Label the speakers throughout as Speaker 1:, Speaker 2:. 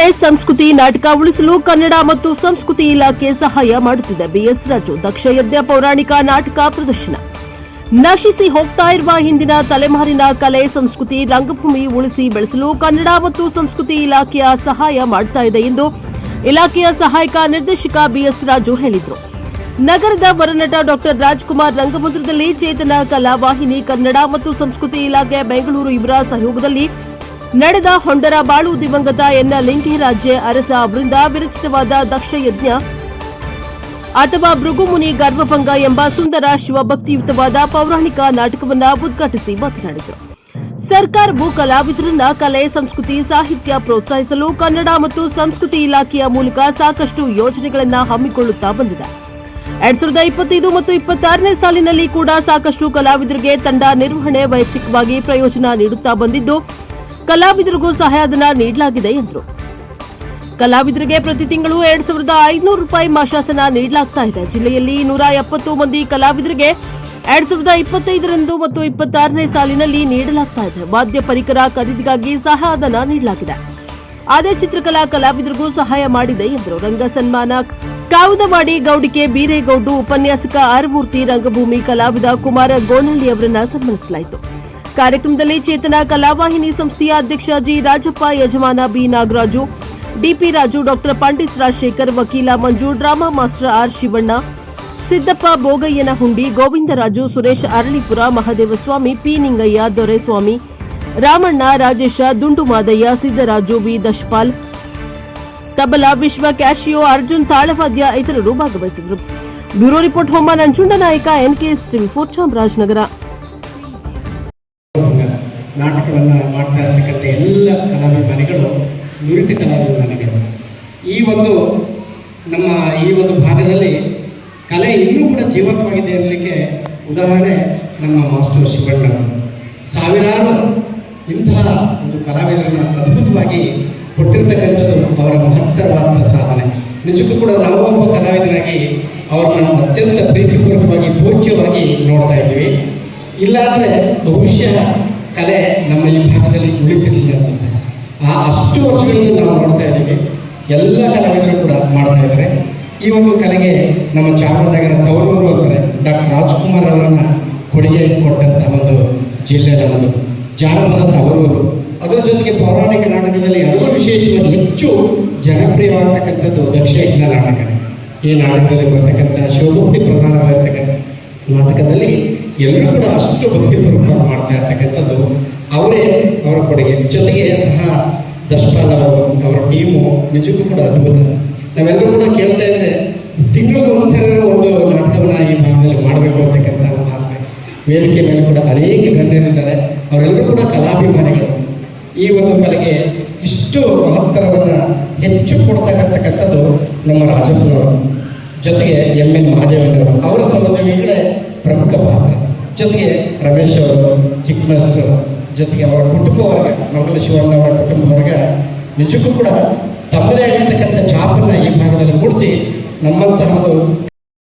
Speaker 1: ಕಲೆ ಸಂಸ್ಕೃತಿ ನಾಟಕ ಉಳಿಸಲು ಕನ್ನಡ ಮತ್ತು ಸಂಸ್ಕೃತಿ ಇಲಾಖೆ ಸಹಾಯ ಮಾಡುತ್ತಿದೆ. ಬಿಎಸ್ ರಾಜು ದಕ್ಷ ಯಜ್ಞ ಪೌರಾಣಿಕ ನಾಟಕ ಪ್ರದರ್ಶನ. ನಶಿಸಿ ಹೋಗ್ತಾ ಇರುವ ಹಿಂದಿನ ತಲೆಮಾರಿನ ಕಲೆ ಸಂಸ್ಕೃತಿ ರಂಗಭೂಮಿ ಉಳಿಸಿ ಬೆಳೆಸಲು ಕನ್ನಡ ಮತ್ತು ಸಂಸ್ಕೃತಿ ಇಲಾಖೆಯ ಸಹಾಯ ಮಾಡುತ್ತಾ ಇದೆ ಎಂದು ಇಲಾಖೆಯ ಸಹಾಯಕ ನಿರ್ದೇಶಕ ಬಿಎಸ್ ರಾಜು ಹೇಳಿದರು. ನಗರದ ವರನಟ ಡಾ ರಾಜ್ಕುಮಾರ್ ರಂಗಮಂದಿರದಲ್ಲಿ ಚೇತನ ಕಲಾವಾಹಿನಿ ಕನ್ನಡ ಮತ್ತು ಸಂಸ್ಕೃತಿ ಇಲಾಖೆ ಬೆಂಗಳೂರು ಇವರ ಸಹಯೋಗದಲ್ಲಿ ನಡೆದ ಹೊಂಡರ ಬಾಳು ದಿವಂಗತ ಎನ್ ಲಿಂಗರಾಜ ಅರಸ ಅವರಿಂದ ವಿರಚಿತವಾದ ದಕ್ಷ ಯಜ್ಞ ಅಥವಾ ಭೃಗುಮುನಿ ಗರ್ವಭಂಗ ಎಂಬ ಸುಂದರ ಶಿವಭಕ್ತಿಯುತವಾದ ಪೌರಾಣಿಕ ನಾಟಕವನ್ನು ಉದ್ಘಾಟಿಸಿ ಮಾತನಾಡಿದರು. ಸರ್ಕಾರವು ಕಲಾವಿದರನ್ನ ಕಲೆ ಸಂಸ್ಕೃತಿ ಸಾಹಿತ್ಯ ಪ್ರೋತ್ಸಾಹಿಸಲು ಕನ್ನಡ ಮತ್ತು ಸಂಸ್ಕೃತಿ ಇಲಾಖೆಯ ಮೂಲಕ ಸಾಕಷ್ಟು ಯೋಜನೆಗಳನ್ನು ಹಮ್ಮಿಕೊಳ್ಳುತ್ತಾ ಬಂದಿದೆ. 2025 ಮತ್ತು 26ನೇ ಸಾಲಿನಲ್ಲಿ ಕೂಡ ಸಾಕಷ್ಟು ಕಲಾವಿದರಿಗೆ ತಂಡ ನಿರ್ವಹಣೆ ವೈಯಕ್ತಿಕವಾಗಿ ಪ್ರಯೋಜನ ನೀಡುತ್ತಾ ಬಂದಿದ್ದು ಕಲಾವಿದರಿಗೂ ಸಹಾಯಧನ ನೀಡಲಾಗಿದೆ ಎಂದರು. ಕಲಾವಿದರಿಗೆ ಪ್ರತಿ ತಿಂಗಳು 2,500 ರೂಪಾಯಿ ಮಾಶಾಸನ ನೀಡಲಾಗ್ತಾ ಇದೆ. ಜಿಲ್ಲೆಯಲ್ಲಿ 170 ಮಂದಿ ಕಲಾವಿದರಿಗೆ 2025 ಮತ್ತು 26ನೇ ಸಾಲಿನಲ್ಲಿ ನೀಡಲಾಗ್ತಾ ಇದೆ. ವಾದ್ಯ ಪರಿಕರ ಖರೀದಿಗಾಗಿ ಸಹಾಯಧನ ನೀಡಲಾಗಿದೆ. ಅದೇ ಚಿತ್ರಕಲಾ ಕಲಾವಿದರಿಗೂ ಸಹಾಯ ಮಾಡಿದೆ ಎಂದರು. ರಂಗ ಸನ್ಮಾನ ಕಾವುದವಾಡಿ ಗೌಡಿಕೆ ಬೀರೇಗೌಡು, ಉಪನ್ಯಾಸಕ ಆರಮೂರ್ತಿ, ರಂಗಭೂಮಿ ಕಲಾವಿದ ಕುಮಾರ ಗೋನಹಳ್ಳಿ ಅವರನ್ನ ಸನ್ಮಾನಿಸಲಾಯಿತು. ಕಾರ್ಯಕ್ರಮದಲ್ಲಿ ಚೇತನ ಕಲಾವಾಹಿನಿ ಸಂಸ್ಥೆಯ ಅಧ್ಯಕ್ಷ ಜಿ ರಾಜಪ್ಪ, ಯಜಮಾನ ಬಿ ನಾಗರಾಜು, ಡಿಪಿ ರಾಜು, ಡಾ ಪಂಡಿತ್ ರಾಜಶೇಖರ್, ವಕೀಲ Manju, drama master R Shivanna, Siddappa Bogayyanahundi, Govindaraju, Suresh Aralipura, Mahadevaswamy, P Ningaiah, Doreswamy, Ramanna, Rajesha, Dundu Madaiah, Siddaraju, V Dashapal, tabla, Vishwa Casio, Arjun ತಾಳವಾದ್ಯ ಇತರರು ಭಾಗವಹಿಸಿದರು. ಬ್ಯೂರೋ ರಿಪೋರ್ಟ್ ಹೊಮ್ಮ ನಂಜುಂಡ ನಾಯಕ, ಎನ್ಕೆಎಸ್ ಟಿವಿ4 ಚಾಮರಾಜನಗರ.
Speaker 2: ನಾಟಕವನ್ನು ಮಾಡ್ತಾ ಇರ್ತಕ್ಕಂಥ ಎಲ್ಲ ಕಲಾಭಿಮಾನಿಗಳು ನುರಿತ ಕಲಾಭಿಮಾನಿಗಳು. ಈ ಒಂದು ಭಾಗದಲ್ಲಿ ಕಲೆ ಇನ್ನೂ ಕೂಡ ಜೀವಂತವಾಗಿದೆ ಅನ್ನಲಿಕ್ಕೆ ಉದಾಹರಣೆ ನಮ್ಮ ಮಾಸ್ಟರ್ ಶಿವಣ್ಣ. ಸಾವಿರಾರು ಇಂತಹ ಒಂದು ಕಲಾವಿದರನ್ನು ಅದ್ಭುತವಾಗಿ ಕೊಟ್ಟಿರ್ತಕ್ಕಂಥದ್ದು ಅವರ ಮಹತ್ತರವಾದಂಥ ಸಾಧನೆ. ನಿಜಕ್ಕೂ ಕೂಡ ನಾವೊಬ್ಬ ಕಲಾವಿದರಾಗಿ ಅವರನ್ನು ಅತ್ಯಂತ ಪ್ರೀತಿಪೂರ್ವಕವಾಗಿ ಪೂಜ್ಯವಾಗಿ ನೋಡ್ತಾ ಇದ್ದೀವಿ. ಇಲ್ಲಾಂದರೆ ಬಹುಶಃ ಕಲೆ ನಮ್ಮ ಈ ಭಾಗದಲ್ಲಿ ಉಳಿತಿರಲಿಲ್ಲ ಅನ್ಸುತ್ತೆ. ಅಷ್ಟು ವರ್ಷಗಳಿಂದ ನಾವು ನೋಡ್ತಾ ಇದ್ದೀವಿ. ಎಲ್ಲ ಕಲಾವಿದರು ಕೂಡ ಮಾಡ್ತಾ ಇದ್ದಾರೆ. ಈ ಒಂದು ಕಲೆಗೆ ನಮ್ಮ ಚಾಮರಾಜನಗರ ತವರೂರು ಅಂದರೆ ಡಾ ರಾಜ್ಕುಮಾರ್ ಅವರನ್ನು ಕೊಡುಗೆ ಕೊಟ್ಟಂತಹ ಒಂದು ಜಿಲ್ಲೆ ನಮ್ಮದು. ಜಾನಪದ ತವರೂರು, ಅದರ ಜೊತೆಗೆ ಪೌರಾಣಿಕ ನಾಟಕದಲ್ಲಿ ಅದರ ವಿಶೇಷವಾಗಿ ಹೆಚ್ಚು ಜನಪ್ರಿಯವಾಗತಕ್ಕಂಥದ್ದು ದಕ್ಷ ಯಜ್ಞ ನಾಟಕ. ಈ ನಾಟಕದಲ್ಲಿ ಬರ್ತಕ್ಕಂಥ ಶಿವಭಕ್ತಿ ಪ್ರಧಾನವಾಗಿರ್ತಕ್ಕಂಥ ನಾಟಕದಲ್ಲಿ ಎಲ್ಲರೂ ಕೂಡ ಅಷ್ಟು ಭಕ್ತಿಪೂರ್ವಕ ಮಾಡ್ತಾ ಇರ್ತಕ್ಕಂಥದ್ದು ಅವರ ಕೊಡುಗೆ. ಜೊತೆಗೆ ಸಹ ದಶಪಾಲ್ ಅವರ ಟೀಮು ನಿಜಕ್ಕೂ ಕೂಡ ಅದ್ಭುತ. ನಾವೆಲ್ಲರೂ ಕೂಡ ಕೇಳ್ತಾ ಇದ್ರೆ ತಿಂಗಳಿಗೆ ಒಂದ್ಸರಿ ಒಂದು ನಾಟಕವನ್ನು ಈ ಭಾಗದಲ್ಲಿ ಮಾಡಬೇಕು ಅಂತಕ್ಕಂಥ ಆಸೆ. ವೇದಿಕೆ ಮೇಲೆ ಕೂಡ ಅನೇಕ ಗಣ್ಯರಿದ್ದಾರೆ. ಅವರೆಲ್ಲರೂ ಕೂಡ ಕಲಾಭಿಮಾನಿಗಳು. ಈ ಒಂದು ಕಲೆಗೆ ಇಷ್ಟು ಮಹತ್ತರವನ್ನು ಹೆಚ್ಚು ಕೊಡ್ತಕ್ಕಂಥದ್ದು ನಮ್ಮ ರಾಜಪ್ಪನವರು, ಜೊತೆಗೆ ಎನ್ ಮಹಾದೇವನವರು, ಅವರ ಸಂಬಂಧಿ ಕಡೆ ಪ್ರಮುಖ ಪಾತ್ರ. ಜೊತೆಗೆ ರಮೇಶ್ ಅವರು, ಚಿಕ್ಕ ಮಾಸ್ಟರ್, ಜೊತೆಗೆ ಅವರ ಕುಟುಂಬ ವರ್ಗ, ಮಂಗಲ ಶಿವಣ್ಣ ಅವರ ಕುಟುಂಬ ವರ್ಗ ನಿಜಕ್ಕೂ ಕೂಡ ತಮ್ಮದೇ ಆಗಿರ್ತಕ್ಕಂಥ ಛಾಪನ್ನು ಈ ಭಾಗದಲ್ಲಿ ಮೂಡಿಸಿ ನಮ್ಮಂತಹ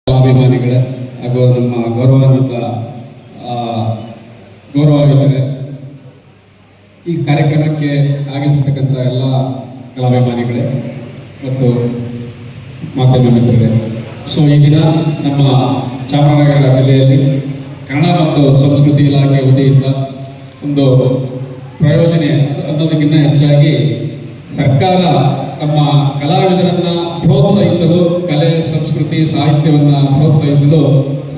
Speaker 3: ಕಲಾಭಿಮಾನಿಗಳ ಹಾಗೂ ನಮ್ಮ ಗೌರವಾನ್ವಿತರೆ ಈ ಕಾರ್ಯಕ್ರಮಕ್ಕೆ ಆಗಮಿಸತಕ್ಕಂಥ ಎಲ್ಲ ಕಲಾಭಿಮಾನಿಗಳೇ ಮತ್ತು ಮಾಧ್ಯಮ ಮಿತ್ರರೇ, ಈ ದಿನ ನಮ್ಮ ಚಾಮರಾಜನಗರ ಜಿಲ್ಲೆಯಲ್ಲಿ ಕನ್ನಡ ಮತ್ತು ಸಂಸ್ಕೃತಿ ಇಲಾಖೆ ವತಿಯಿಂದ ಒಂದು ಪ್ರಯೋಜನ ಅನ್ನೋದಕ್ಕಿಂತ ಹೆಚ್ಚಾಗಿ ಸರ್ಕಾರ ನಮ್ಮ ಕಲಾವಿದರನ್ನು ಪ್ರೋತ್ಸಾಹಿಸಲು, ಕಲೆ ಸಂಸ್ಕೃತಿ ಸಾಹಿತ್ಯವನ್ನು ಪ್ರೋತ್ಸಾಹಿಸಲು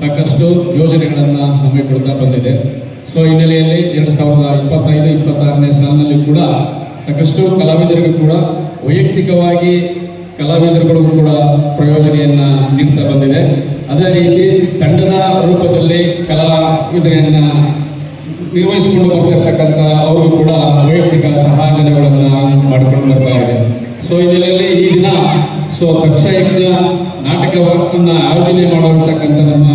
Speaker 3: ಸಾಕಷ್ಟು ಯೋಜನೆಗಳನ್ನು ಹಮ್ಮಿಕೊಳ್ತಾ ಬಂದಿದೆ. ಹಿನ್ನೆಲೆಯಲ್ಲಿ 2025-26ನೇ ಸಾಲಿನಲ್ಲಿ ಕೂಡ ಸಾಕಷ್ಟು ಕಲಾವಿದರಿಗೂ ಕೂಡ ವೈಯಕ್ತಿಕವಾಗಿ ಕಲಾವಿದರುಗಳಿಗೂ ಕೂಡ ಪ್ರಯೋಜನೆಯನ್ನು ನೀಡ್ತಾ ಬಂದಿದೆ. ಅದೇ ರೀತಿ ತಂಡದ ರೂಪದಲ್ಲಿ ಕಲಾವಿದರನ್ನು ನಿರ್ವಹಿಸಿಕೊಂಡು ಬರ್ತಿರ್ತಕ್ಕಂಥ ಅವರು ಕೂಡ ವೈಯಕ್ತಿಕ ಸಹಾಯಧನಗಳನ್ನು ಮಾಡಿಕೊಂಡು ಬರ್ತಾ ಇದೆ. ಹಿನ್ನೆಲೆಯಲ್ಲಿ ಈ ದಿನ ದಕ್ಷ ಯಜ್ಞ ನಾಟಕವನ್ನು ಆಯೋಜನೆ ಮಾಡಿರ್ತಕ್ಕಂಥ ನಮ್ಮ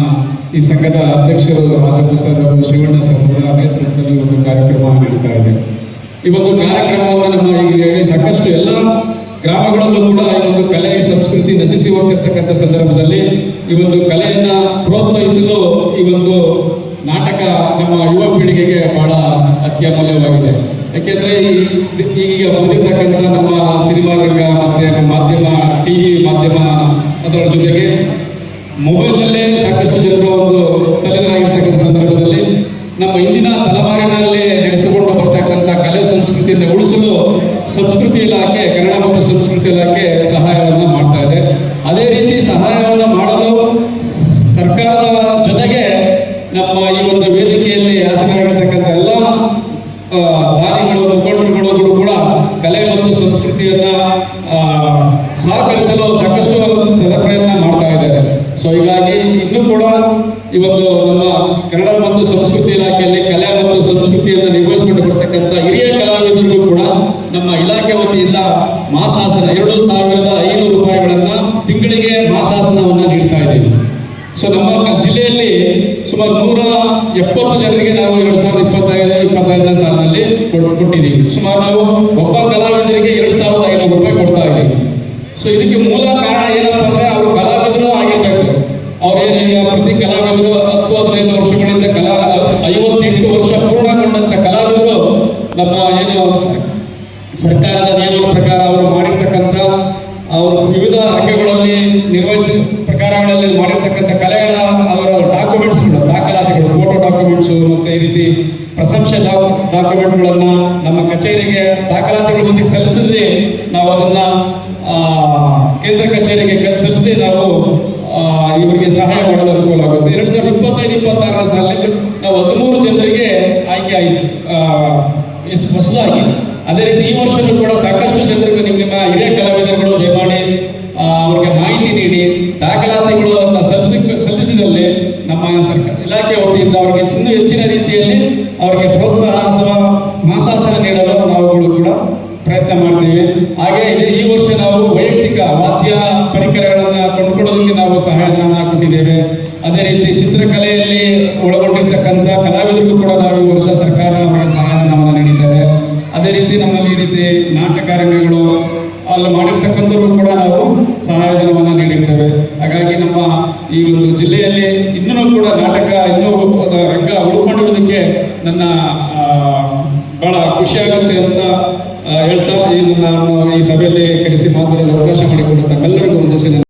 Speaker 3: ಈ ಸಂಘದ ಅಧ್ಯಕ್ಷರು ರಾಜಪ್ಪ ಸರ್ ಹಾಗೂ ಶಿವಣ್ಣ ಸರ್ ಅವರ ನೇತೃತ್ವದಲ್ಲಿ ಒಂದು ಕಾರ್ಯಕ್ರಮ ನಡೀತಾ ಇದೆ. ಈ ಒಂದು ಕಾರ್ಯಕ್ರಮವನ್ನು ನಮ್ಮ ಈಗ ಸಾಕಷ್ಟು ಎಲ್ಲ ಗ್ರಾಮಗಳಲ್ಲೂ ಕೂಡ ಈ ಒಂದು ಕಲೆ ಸಂಸ್ಕೃತಿ ನಶಿಸಿ ಹೋಗ್ತಿರ್ತಕ್ಕಂಥ ಸಂದರ್ಭದಲ್ಲಿ ಈ ಒಂದು ಕಲೆಯನ್ನು ಪ್ರೋತ್ಸಾಹಿಸಲು ಈ ಒಂದು ನಾಟಕ ನಮ್ಮ ಯುವ ಪೀಳಿಗೆಗೆ ಬಹಳ ಅತ್ಯಮೂಲ್ಯವಾಗಿದೆ. ಯಾಕೆಂದರೆ ಈಗ ಬಂದಿರತಕ್ಕಂಥ ನಮ್ಮ ಸಿನಿಮಾ ರಂಗ ಮತ್ತು ನಮ್ಮ ಮಾಧ್ಯಮ ಟಿ ವಿ ಮಾಧ್ಯಮ ಅದರ ಜೊತೆಗೆ ಮೊಬೈಲ್ನಲ್ಲೇ ಸಾಕಷ್ಟು ಜನರು ಒಂದು ತಲೆನರಾಗಿರ್ತಕ್ಕಂಥ ಸಂದರ್ಭದಲ್ಲಿ ನಮ್ಮ ಇಂದಿನ ತಲೆಮಾರಿನಲ್ಲಿ ನಡೆಸಿಕೊಂಡು ಬರ್ತಕ್ಕಂಥ ಕಲೆ ಸಂಸ್ಕೃತಿಯನ್ನು ಉಳಿಸಲು ಸಂಸ್ಕೃತಿ ಇಲಾಖೆ, ಕನ್ನಡ ಮತ್ತು ಸಂಸ್ಕೃತಿ ಇಲಾಖೆ ಸಹಾಯವನ್ನು ಮಾಡ್ತಾ ಇದೆ. ಅದೇ ರೀತಿ ಸಹಾಯವನ್ನು ಮಾಡಲು ಸರ್ಕಾರದ ಜೊತೆಗೆ ನಮ್ಮ ಈ ಒಂದು ವೇದಿಕೆಯಲ್ಲಿ ಆಸನರಾಗಿರ್ತಕ್ಕಂಥ ಎಲ್ಲ ದಾನಿಗಳು, ಮುಖಂಡರುಗಳು ಕೂಡ ಕಲೆ ಮತ್ತು ಸಂಸ್ಕೃತಿಯನ್ನ ಸಹಕರಿಸಲು ಸಾಕಷ್ಟು ಪ್ರಯತ್ನ ಮಾಡ್ತಾ ಇದ್ದಾರೆ. ಸೊ ಹೀಗಾಗಿ ಇನ್ನೂ ಕೂಡ ಈ ಒಂದು ನಮ್ಮ ಕನ್ನಡ ಮತ್ತು ಸಂಸ್ಕೃತಿ ಇಲಾಖೆಯಲ್ಲಿ ಕಲೆ ಮತ್ತು ಸಂಸ್ಕೃತಿಯನ್ನು ನಿರ್ವಹಿಸಿಕೊಂಡು ಬರ್ತಕ್ಕಂಥ ಹಿರಿಯ ಕಲಾವಿದರಿಗೂ ಕೂಡ ನಮ್ಮ ಇಲಾಖೆ ವತಿಯಿಂದ ಮಾಸಾಸನ 2,500 ರೂಪಾಯಿಗಳನ್ನು ತಿಂಗಳಿಗೆ ಮಾಸಾಸನವನ್ನು ನೀಡ್ತಾ ಇದ್ದೀವಿ. ಸೊ ನಮ್ಮ ಜಿಲ್ಲೆಯಲ್ಲಿ ಸುಮಾರು 170 ಜನರಿಗೆ ನಾವು 2025 ಸಾಲಿನಲ್ಲಿ ಕೊಟ್ಟಿದ್ದೀವಿ. ಸುಮಾರು ನಾವು ಒಬ್ಬ ಕಲಾವಿದರಿಗೆ 2,500 ರೂಪಾಯಿ ಕೊಡ್ತಾ ಇದ್ದೀವಿ. ಸೊ ಇದಕ್ಕೆ ಮೂಲ ಕಾರಣ ಏನಪ್ಪ ಅಂದರೆ ಅವರು ಕಲಾವಿದರು ಆಗಿರಬೇಕು. ಅವರೇನೀಗ ಪ್ರತಿ ಕಲಾವಿದರು 10-15 ವರ್ಷಗಳಿಂದ 58 ವರ್ಷ ಪೂರ್ಣಗೊಂಡಂಥ ಕಲಾವಿದರು ನಮ್ಮ ಏನು ಸರ್ಕಾರದ ನಿಯಮದ ಪ್ರಕಾರ ಅವರು ಮಾಡಿರ್ತಕ್ಕಂಥ ಅವರು ವಿವಿಧ ರಂಗಗಳಲ್ಲಿ ನಿರ್ವಹಿಸಿದ ಪ್ರಕಾರಗಳಲ್ಲಿ ಮಾಡಿರ್ತಕ್ಕಂಥ ಕಲೆಗಳ ಅವರ ಡಾಕ್ಯುಮೆಂಟ್ಸ್ಗಳು, ದಾಖಲಾತಿಗಳು, ಫೋಟೋ ಡಾಕ್ಯುಮೆಂಟ್ಸು ಮತ್ತು ಈ ರೀತಿ ಪ್ರಶಂಸೆ ಡಾಕ್ಯುಮೆಂಟ್ಗಳನ್ನು ನಮ್ಮ ಕಚೇರಿಗೆ ದಾಖಲಾತಿಗಳ ಜೊತೆಗೆ ಸಲ್ಲಿಸಿದ್ರೆ ನಾವು ಅದನ್ನು ಕೇಂದ್ರ ಕಚೇರಿಗೆ ಸಲ್ಲಿಸಿ ನಾವು ಇವರಿಗೆ ಸಹಾಯ ಮಾಡಲು ಅನುಕೂಲ ಆಗುತ್ತೆ. 2025-26 ಸಾಲಿನಲ್ಲಿ ನಾವು 13 ಜನರಿಗೆ ಆಯ್ಕೆ ಆಯಿತು ಹೊಸದಾಗಿ. ಅದೇ ರೀತಿ ಈ ವರ್ಷವೂ ಕೂಡ ಸಾಕಷ್ಟು ಜನರಿಗೆ ನಿಮ್ಮ ಹಿರಿಯ ಕಲಾವಿದರುಗಳು ದಯಮಾಡಿ ಅವರಿಗೆ ಮಾಹಿತಿ ನೀಡಿ ದಾಖಲಾತಿಗಳನ್ನು ಸಲ್ಲಿಸಿದಲ್ಲಿ ನಮ್ಮ ಸರ್ಕಾರ ಇಲಾಖೆ ವತಿಯಿಂದ ಅವರಿಗೆ ಇನ್ನೂ ಹೆಚ್ಚಿನ ರೀತಿಯಲ್ಲಿ ಅವರಿಗೆ ಪ್ರೋತ್ಸಾಹ ಅಥವಾ ಮಾಸಾಸನ ನೀಡಲು ನಾವುಗಳು ಕೂಡ ಪ್ರಯತ್ನ ಮಾಡ್ತೀವಿ. ಹಾಗೆ ಈ ವರ್ಷ ನಾವು ವೈಯಕ್ತಿಕ ವಾದ್ಯ ಪರಿಕರಗಳನ್ನು ಕೊಂಡ್ಕೊಳ್ಳೋದಕ್ಕೆ ನಾವು ಸಹಾಯಧನವನ್ನು ಕೊಟ್ಟಿದ್ದೇವೆ. ಅದೇ ರೀತಿ ಚಿತ್ರಕಲೆಯಲ್ಲಿ ಒಳಗೊಂಡಿರ್ತಕ್ಕಂಥ ಕಲಾವಿದರಿಗೂ ಕೂಡ ನಾವು ಈ ವರ್ಷ ಸರ್ಕಾರ ಅವರಿಗೆ ಸಹಾಯಧನವನ್ನು ನೀಡಿದ್ದೇವೆ. ಅದೇ ರೀತಿ ನಮ್ಮಲ್ಲಿ ಈ ರೀತಿ ನಾಟಕ ರಂಗಗಳು ಅಲ್ಲಿ ಮಾಡಿರ್ತಕ್ಕಂಥವ್ರು ಕೂಡ ನಾವು ಸಹಾಯಧನವನ್ನು ನೀಡಿರ್ತೇವೆ. ಹಾಗಾಗಿ ನಮ್ಮ ಈ ಒಂದು